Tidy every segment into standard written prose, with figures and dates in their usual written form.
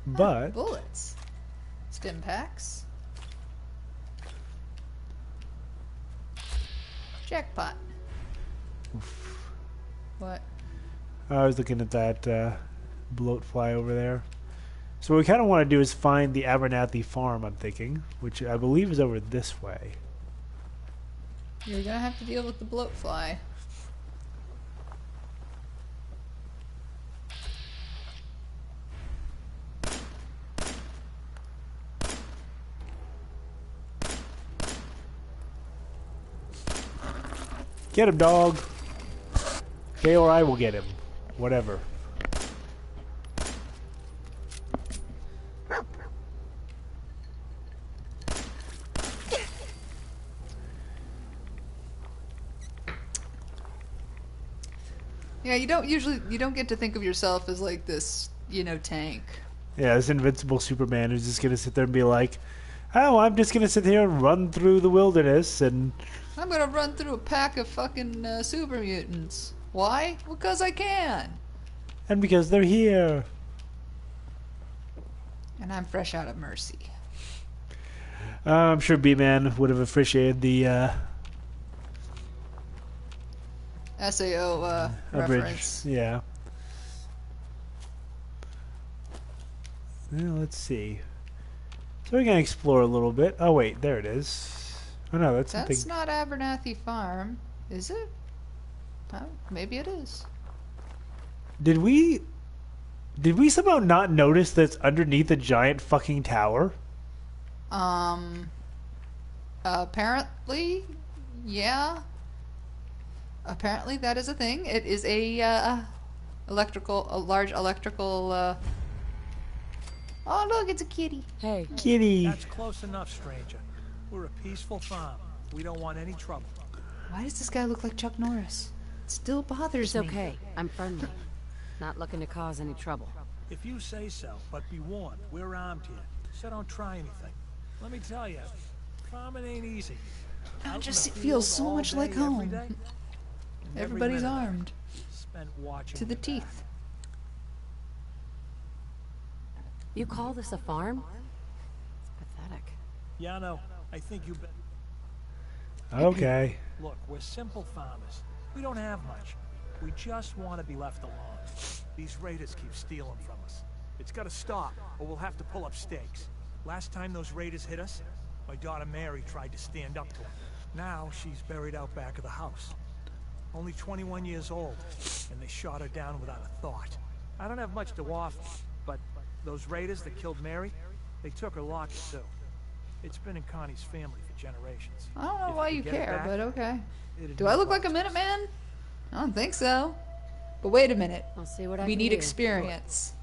But bullets. Stim packs. Jackpot. oof, What? I was looking at that bloat fly over there. So what we kind of want to do is find the Abernathy farm, I'm thinking, which I believe is over this way. You're gonna have to deal with the bloatfly. Get him, dog! Okay, or I will get him. Whatever. Yeah, you don't get to think of yourself as like this, tank. Yeah, this invincible Superman who's just gonna sit there and be like, oh, I'm just gonna sit here and run through the wilderness and... I'm gonna run through a pack of fucking super mutants. Why? Because I can. And because they're here. And I'm fresh out of Mercy. I'm sure B-Man would have appreciated the SAO reference. Yeah. Well, let's see. So we're gonna explore a little bit. Oh wait, there it is. Oh no, that's something. That's not Abernathy Farm, is it? Oh, maybe it is. Did we somehow not notice that's underneath a giant fucking tower? Apparently, yeah. Apparently that is a thing. It is a large electrical, Oh look, it's a kitty. Hey. Kitty. That's close enough, stranger. We're a peaceful farm. We don't want any trouble. Why does this guy look like Chuck Norris? It still bothers It's me. okay. I'm friendly. Not looking to cause any trouble. If you say so, but be warned, we're armed here, so don't try anything. Let me tell you, farming ain't easy. It Out just in the feels field so all much day, like every home. day, and every Everybody's minute armed spent watching to the your back. teeth. You call this a farm? It's pathetic. Yeah, no, I think you bet. Okay. Look, we're simple farmers. We don't have much. We just want to be left alone. These raiders keep stealing from us. It's got to stop, or we'll have to pull up stakes. Last time those raiders hit us, my daughter Mary tried to stand up to them. Now she's buried out back of the house. Only 21 years old, and they shot her down without a thought. I don't have much to offer, but those raiders that killed Mary, they took her locket too. It's been in Connie's family for generations. I don't know If why we you get it care, back, but okay. it'd Do mean I look like a lots to us. Minuteman? I don't think so. But wait a minute. I'll see what I We can need do. experience.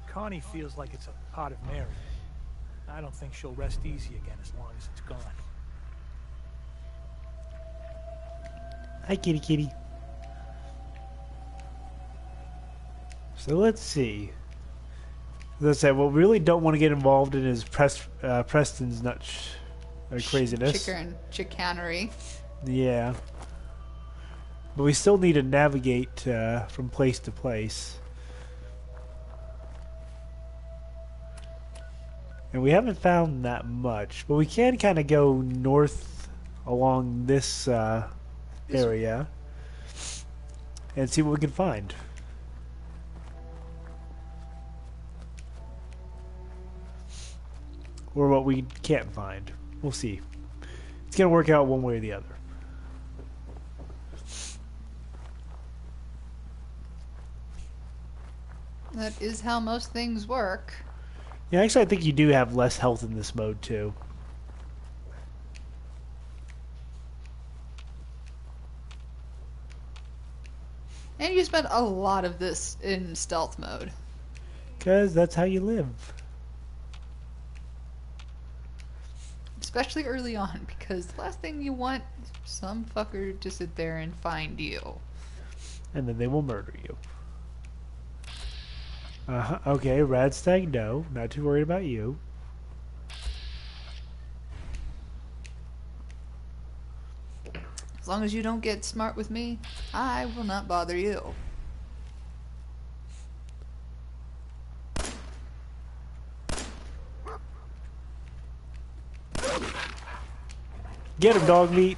Connie feels like it's a part of Mary. I don't think she'll rest easy again as long as it's gone. Hi, kitty kitty. So let's see. As I said, what we really don't want to get involved in is Preston's craziness. Chicanery. Yeah. But we still need to navigate from place to place. And we haven't found that much. But we can kind of go north along this area and see what we can find. Or what we can't find. We'll see. It's going to work out one way or the other. That is how most things work. Yeah, actually, I think you do have less health in this mode, too. And you spend a lot of this in stealth mode. Because that's how you live. Especially early on, because the last thing you want is some fucker to sit there and find you. And then they will murder you. Okay, Radstag, no. Not too worried about you. As long as you don't get smart with me, I will not bother you. Get him, dog meat.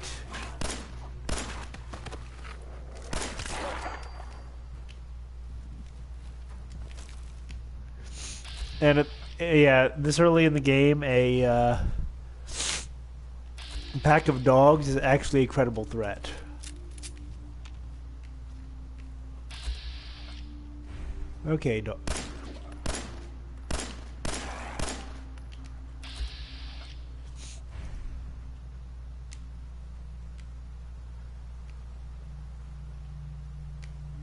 And yeah, this early in the game, a pack of dogs is actually a credible threat. Okay, dog.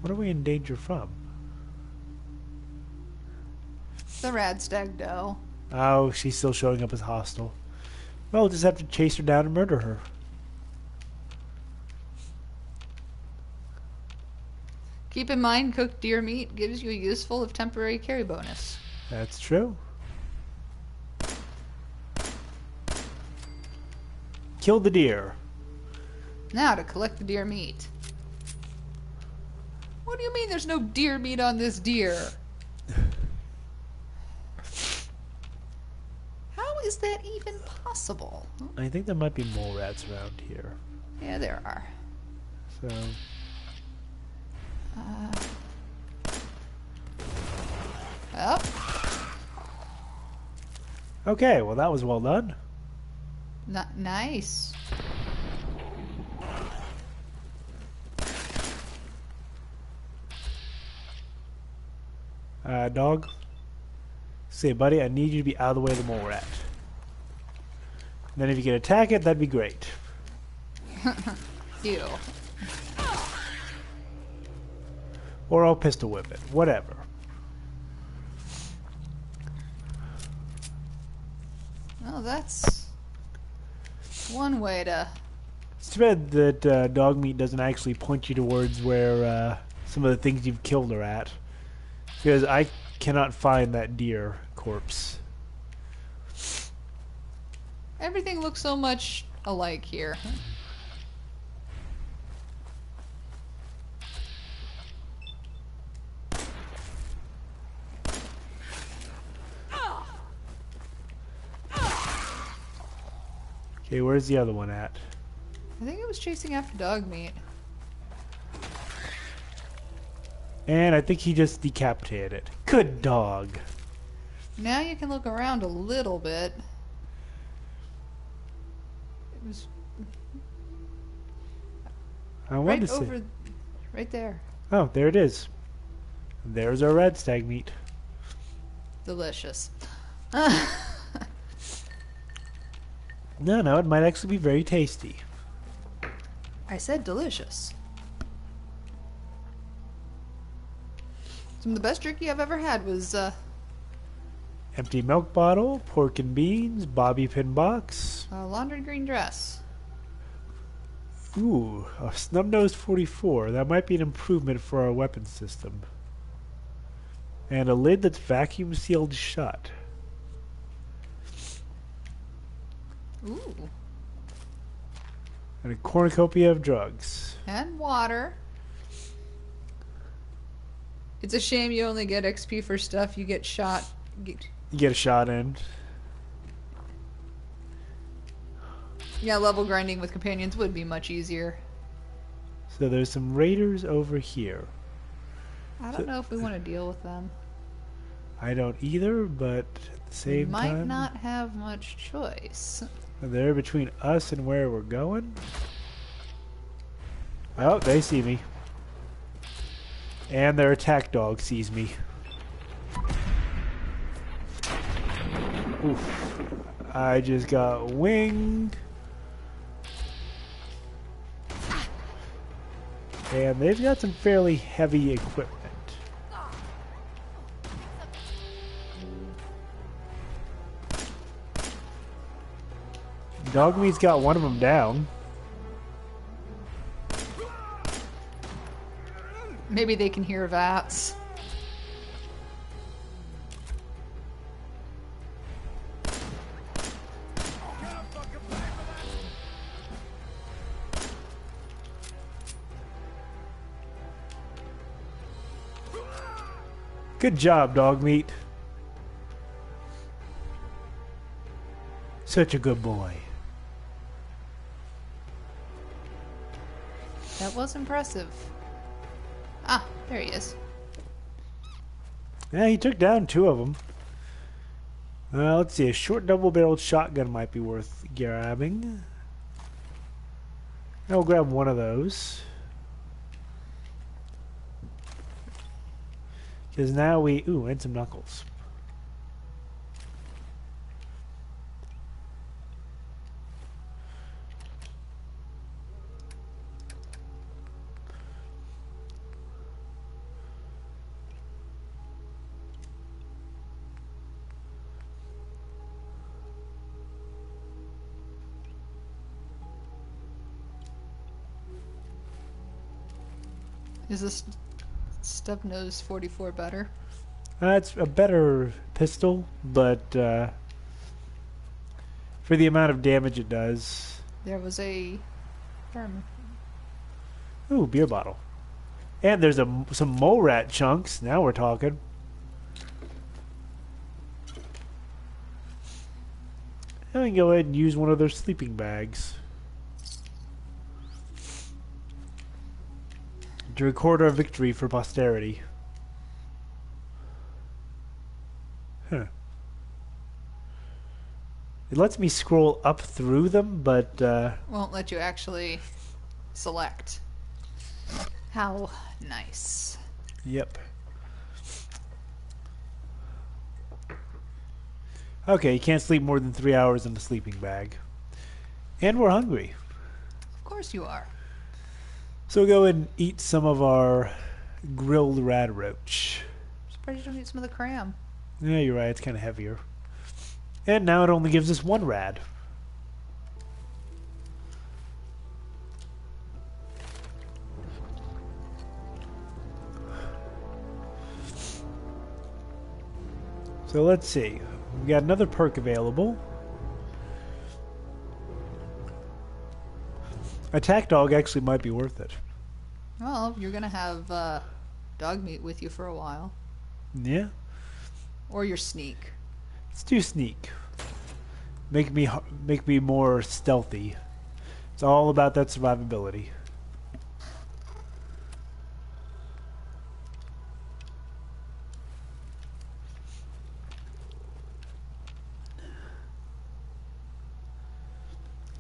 What are we in danger from? The Radstag doe. Oh, she's still showing up as hostile. Well, we'll just have to chase her down and murder her. Keep in mind, cooked deer meat gives you a useful if temporary carry bonus. That's true. Kill the deer. Now to collect the deer meat. What do you mean there's no deer meat on this deer? How is that even possible? I think there might be mole rats around here. Yeah, there are. So, Oh, okay, well that was well done. nice. Dog. Say, buddy, I need you to be out of the way of the mole rat. And then if you can attack it, that'd be great. Ew. Or I'll pistol whip it. Whatever. Well, that's one way to... It's too bad that dog meat doesn't actually point you towards where some of the things you've killed are at. Because I cannot find that deer corpse. Everything looks so much alike here. Okay, where's the other one at? I think it was chasing after dog meat. And I think he just decapitated it. Good dog. Now you can look around a little bit. It was I wanted right to see. over, right there. Oh, there it is. There's our red stag meat. Delicious. No, it might actually be very tasty. I said delicious. Some of the best jerky I've ever had was Empty milk bottle, pork and beans, bobby pin box. a laundry green dress. Ooh, a snub-nosed 44. That might be an improvement for our weapon system. And a lid that's vacuum sealed shut. Ooh. And a cornucopia of drugs. And water. It's a shame you only get XP for stuff you get shot. You get a shot in. Yeah, level grinding with companions would be much easier. So there's some raiders over here. I don't know if we want to deal with them. I don't either, but at the We same might time, not have much choice. they're between us and where we're going. Oh, they see me. And their attack dog sees me. Oof. I just got winged. And they've got some fairly heavy equipment. Dogmeat's got one of them down. Maybe they can hear VATS. Good job, Dogmeat. Such a good boy. That was impressive. Ah, there he is. Yeah, he took down 2 of them. Let's see. A short double-barreled shotgun might be worth grabbing. I'll grab one of those. Because now we... Ooh, and some knuckles. Is this stub nose 44 better? It's a better pistol, but for the amount of damage it does... There was a... Ooh, beer bottle. And there's some mole rat chunks. Now we're talking. Now we can go ahead and use one of their sleeping bags to record our victory for posterity. Huh. It lets me scroll up through them, but Won't let you actually select. How nice. yep. Okay, you can't sleep more than 3 hours in a sleeping bag. And we're hungry. Of course you are. So we'll go and eat some of our grilled rad roach. Surprised you don't eat some of the cram. Yeah, you're right, it's kind of heavier. And now it only gives us 1 rad. So let's see. We got another perk available. Attack dog actually might be worth it. Well, you're gonna have dog meat with you for a while. Yeah. Or your sneak. Let's do sneak. Make me more stealthy. It's all about that survivability.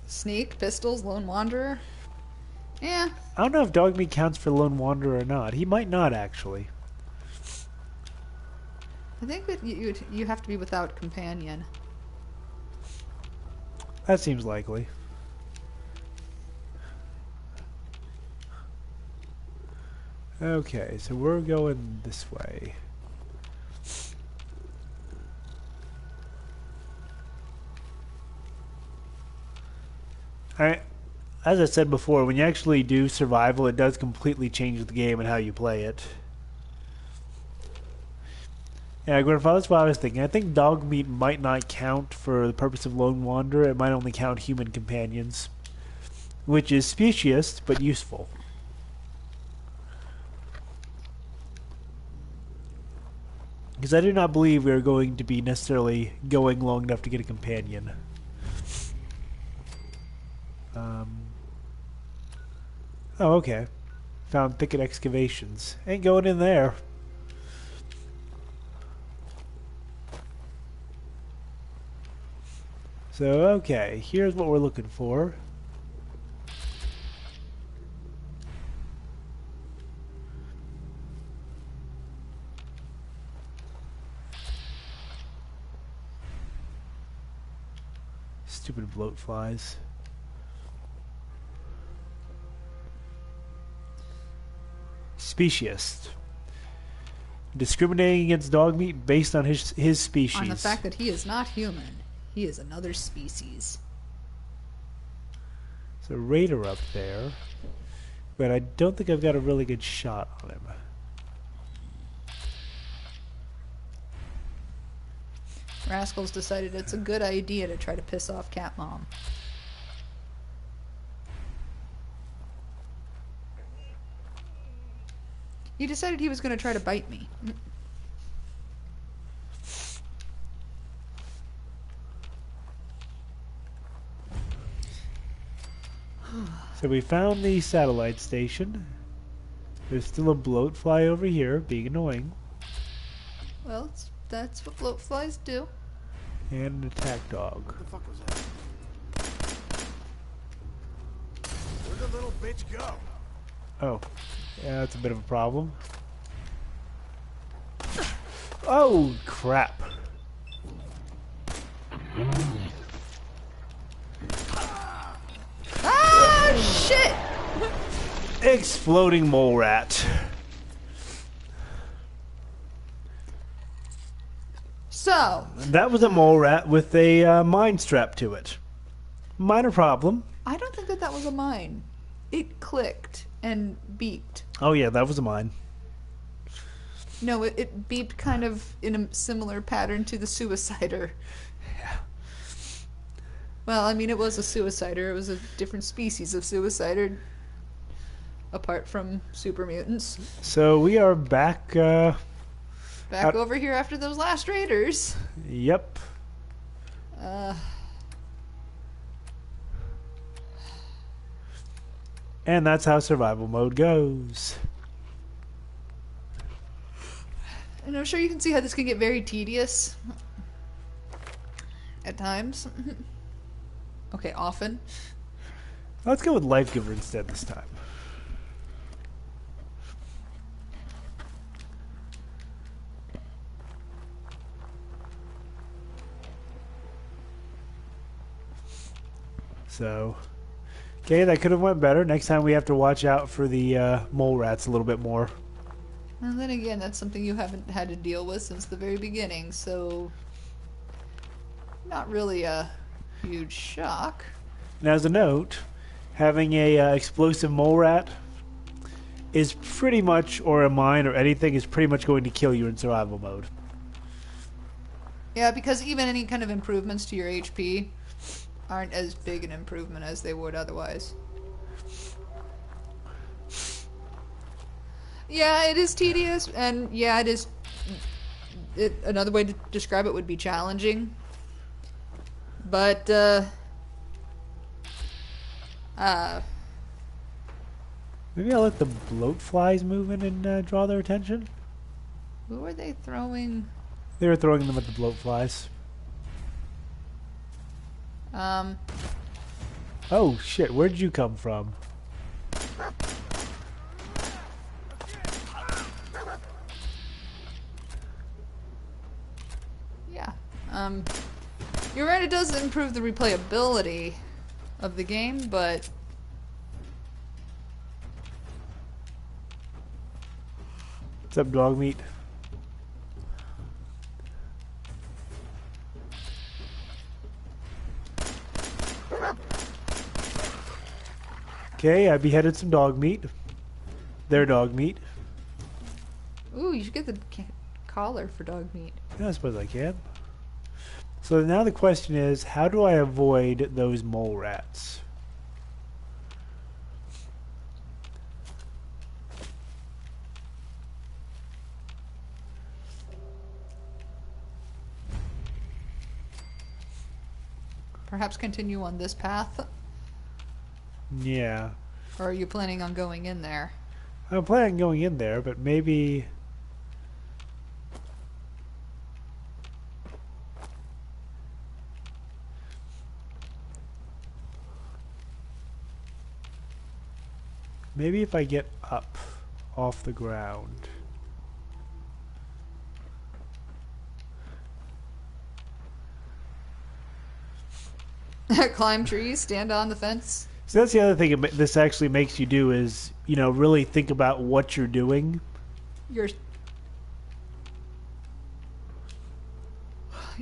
Sneak, pistols, lone wanderer. Yeah. I don't know if dog meat counts for lone wanderer or not. He might not actually. I think that you have to be without companion. That seems likely. Okay, so we're going this way. As I said before, when you actually do survival, it does completely change the game and how you play it. Yeah, Grandfather, that's what I was thinking. I think dog meat might not count for the purpose of Lone Wanderer. It might only count human companions, which is specious but useful. Because I do not believe we are going to be necessarily going long enough to get a companion. Oh, okay. Found thicket excavations. Ain't going in there. So, okay. Here's what we're looking for. Stupid bloat flies. Speciest. Discriminating against dog meat based on his species. On the fact that he is not human. He is another species. There's a raider up there, but I don't think I've got a really good shot on him. Rascals decided it's a good idea to try to piss off Cat Mom. He decided he was going to try to bite me. So we found the satellite station. There's still a bloatfly over here, being annoying. Well, that's what bloatflies do. And an attack dog. What the fuck was that? Where'd the little bitch go? Oh. Yeah, that's a bit of a problem. Oh, crap. Ah, shit! Exploding mole rat. So, That was a mole rat with a mine strapped to it. Minor problem. I don't think that was a mine. It clicked and beeped. Oh yeah, that was a mine. No, it beeped kind of in a similar pattern to the suicider. Yeah. Well, I mean, it was a suicider. It was a different species of suicider, apart from super mutants. So we are back. Back over here after those last raiders. Yep. And that's how survival mode goes. And I'm sure you can see how this can get very tedious. At times. Okay, often. Let's go with Life Giver instead this time. So, okay, that could have went better. Next time we have to watch out for the mole rats a little bit more. And then again, that's something you haven't had to deal with since the very beginning, so not really a huge shock. And as a note, having a explosive mole rat is pretty much, or a mine or anything, is pretty much going to kill you in survival mode. Yeah, because even any kind of improvements to your HP aren't as big an improvement as they would otherwise. Yeah, it is tedious, and yeah, it is. Another way to describe it would be challenging. But, Maybe I'll let the bloat flies move in and draw their attention. who are they throwing? They were throwing them at the bloat flies. Oh shit, where'd you come from? Yeah. You're right, it does improve the replayability of the game, but What's up, dog meat? Okay, I beheaded some dog meat. Their dog meat. ooh, you should get the collar for dog meat. Yeah, I suppose I can. So now the question is, how do I avoid those mole rats? Perhaps continue on this path, Yeah. or are you planning on going in there? I'm planning on going in there, but maybe... Maybe if I get up off the ground. Climb trees, stand on the fence. So that's the other thing this actually makes you do is, you know, really think about what you're doing. Your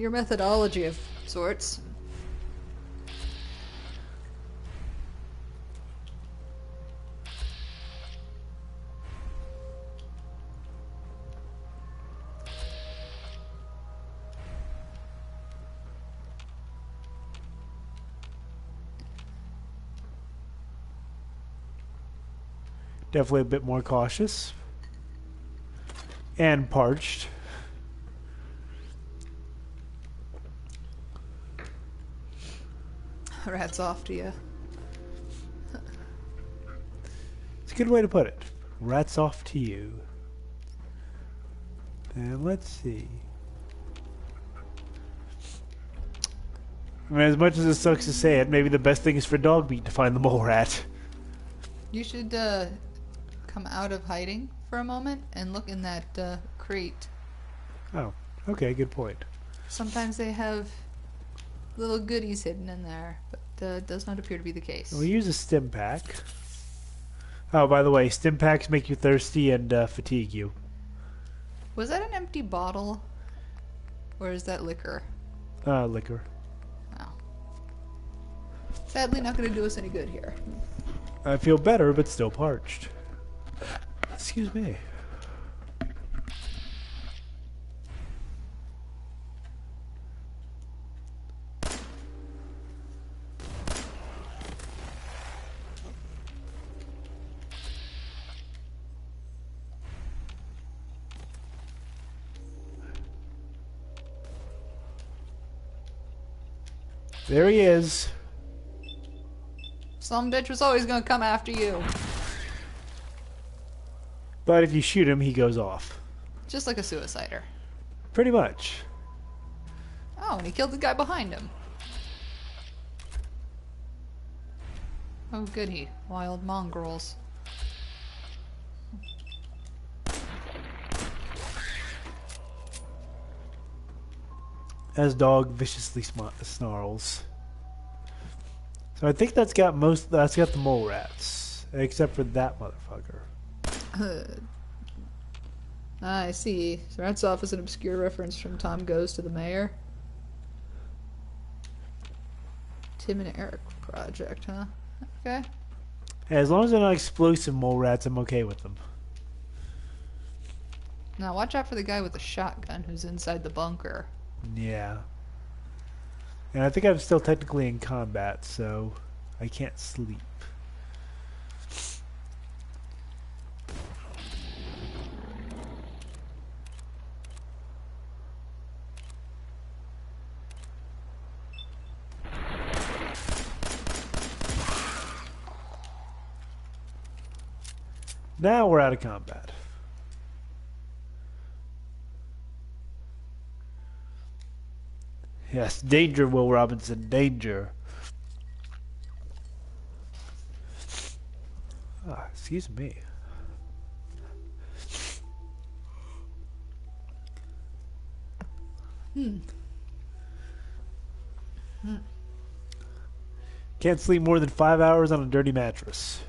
methodology of sorts. Definitely a bit more cautious. And parched. Rats off to you. good way to put it. Rats off to you. And let's see. I mean, as much as it sucks to say it, maybe the best thing is for Dogbeat to find the mole rat. You should come out of hiding for a moment and look in that crate. Oh, okay, good point. Sometimes they have little goodies hidden in there, but it does not appear to be the case. We'll use a stim pack. Oh, by the way, stim packs make you thirsty and fatigue you. Was that an empty bottle? Or is that liquor? Liquor. Oh. Sadly, not going to do us any good here. I feel better, but still parched. Excuse me. There he is. Some bitch was always going to come after you. But if you shoot him, he goes off. Just like a suicider. Pretty much. Oh, and he killed the guy behind him. Oh, goody. Wild mongrels. As dog viciously snarls. So I think that's got the mole rats. Except for that motherfucker. I see. So Rats Off is an obscure reference from Tom Goes to the Mayor. Tim and Eric project, huh? Okay. Hey, as long as they're not explosive mole rats, I'm okay with them. Now watch out for the guy with the shotgun who's inside the bunker. Yeah. And I think I'm still technically in combat, so I can't sleep. Now we're out of combat. Yes, danger, Will Robinson, danger. Ah, excuse me. Can't sleep more than 5 hours on a dirty mattress.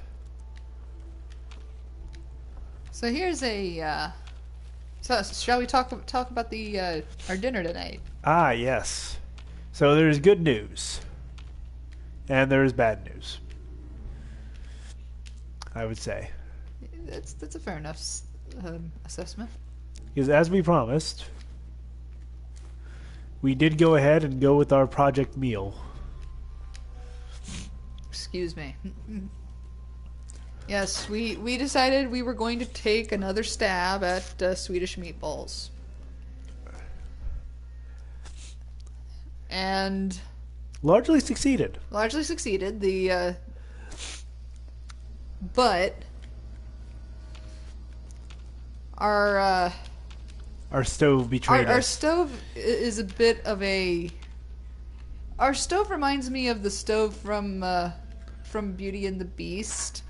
So here's a. So shall we talk about the our dinner tonight? Ah, yes. So there's good news. And there's bad news. I would say. That's a fair enough assessment. Because as we promised, we did go ahead and go with our project meal. Excuse me. Yes, we decided we were going to take another stab at Swedish meatballs. And Largely succeeded. largely succeeded. But our Our stove betrayed our us. stove is a bit of a. Our stove reminds me of the stove from Beauty and the Beast.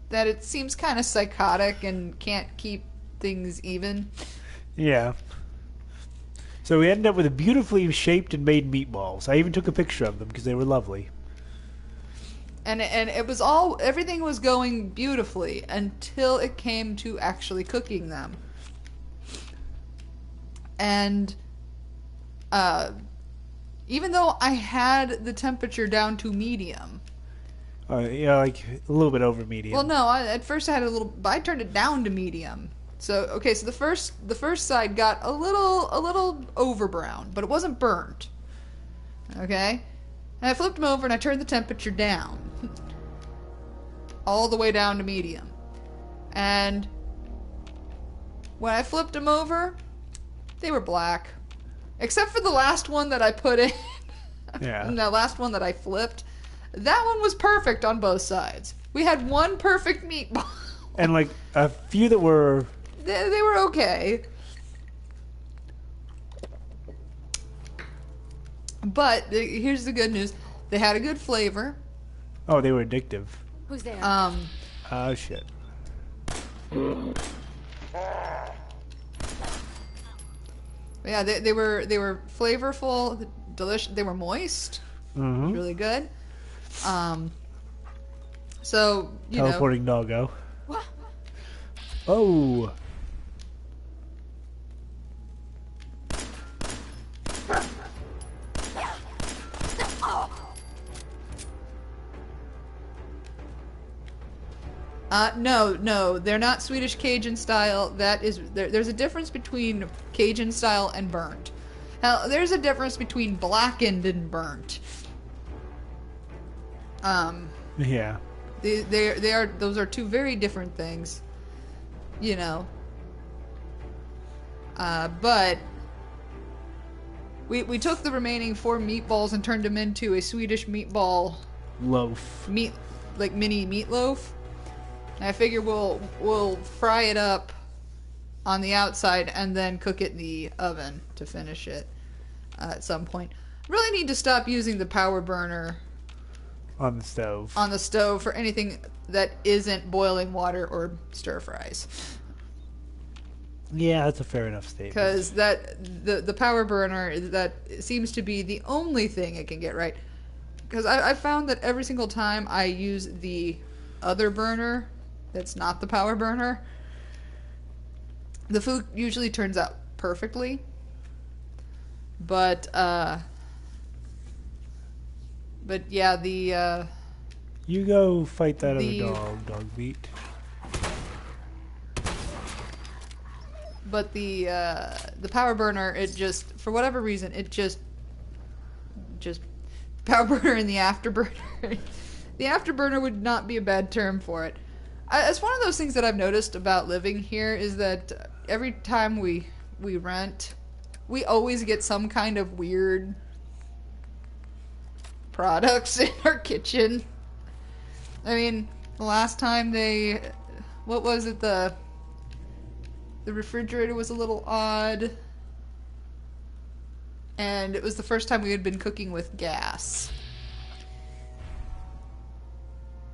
That it seems kind of psychotic and can't keep things even. Yeah. So we ended up with beautifully shaped and made meatballs. I even took a picture of them because they were lovely. And it was all, everything was going beautifully until it came to actually cooking them. And even though I had the temperature down to medium. Yeah, like a little bit over medium. Well, no, at first I had a little, but I turned it down to medium. So okay, so the first side got a little over brown, but it wasn't burnt. Okay, and I flipped them over and I turned the temperature down, all the way down to medium. And when I flipped them over, they were black, except for the last one that I put in. Yeah. And the last one that I flipped, That one was perfect on both sides. We had one perfect meatball. And like a few that were. They were okay. But here's the good news. They had a good flavor. Oh, they were addictive. Who's there? Oh shit. Yeah, they were flavorful, delicious. They were moist. Mm-hmm. Really good. So you know. Teleporting doggo. Oh. No, they're not Swedish Cajun style. That is, there's a difference between Cajun style and burnt. Now, there's a difference between blackened and burnt. Yeah. They are those are two very different things, you know. But we took the remaining 4 meatballs and turned them into a Swedish meatball Loaf. mini meatloaf. And I figure we'll fry it up on the outside and then cook it in the oven to finish it at some point. Really need to stop using the power burner On the stove. on the stove for anything that isn't boiling water or stir fries. Yeah, that's a fair enough statement. Because the power burner, that seems to be the only thing it can get right. Because I found that every single time I use the other burner that's not the power burner, the food usually turns out perfectly. But yeah, the You go fight that the- other dog meat. but the power burner, it just, for whatever reason, it just power burner and the afterburner. The afterburner would not be a bad term for it. It's one of those things that I've noticed about living here is that every time we rent, we always get some kind of weird products in our kitchen. I mean, the last time what was it, the refrigerator was a little odd, and it was the first time we had been cooking with gas.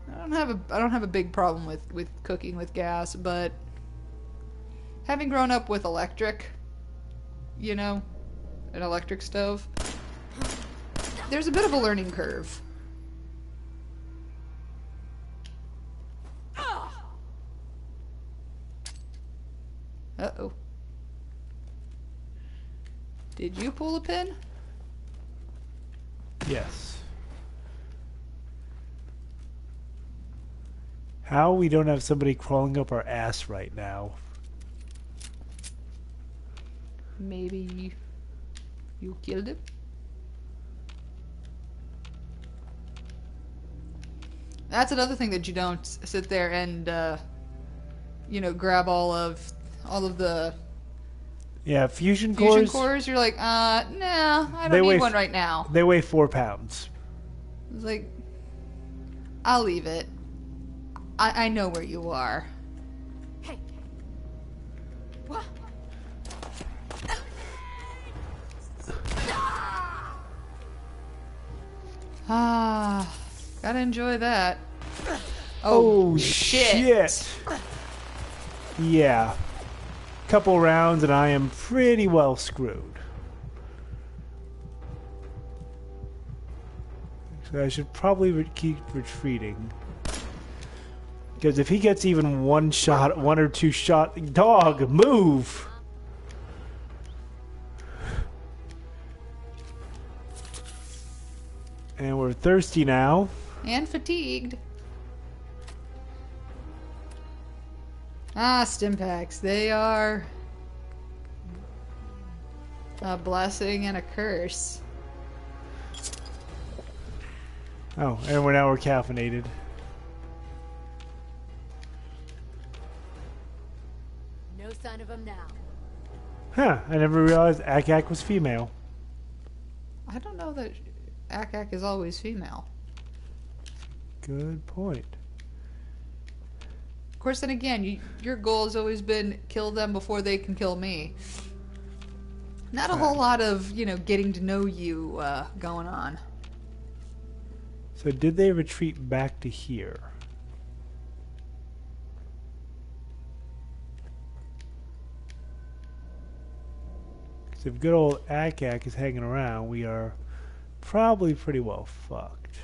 I don't have a big problem with cooking with gas, but having grown up with electric, you know, an electric stove, there's a bit of a learning curve. Uh-oh. Did you pull a pin? Yes. How we don't have somebody crawling up our ass right now? Maybe you killed him? That's another thing that you don't sit there and, grab all of the Yeah, fusion fusion cores. cores. You're like, nah, I They don't weigh need one right now. They weigh 4 pounds. It's like, I'll leave it. I know where you are. Hey. What? Gotta enjoy that. Oh, shit. Yeah. Couple rounds and I am pretty well screwed. So I should probably keep retreating. Because if he gets even one or two shot... Dog, move! And we're thirsty now. And fatigued. Stimpaks. They are a blessing and a curse. Oh, and we're caffeinated. No sign of him now. Huh, I never realized Akak was female. I don't know that Akak is always female. Good point. Of course, then again, your goal has always been kill them before they can kill me. Not a whole lot of, getting to know you going on. So did they retreat back to here? Because if good old Akak is hanging around, we are probably pretty well fucked.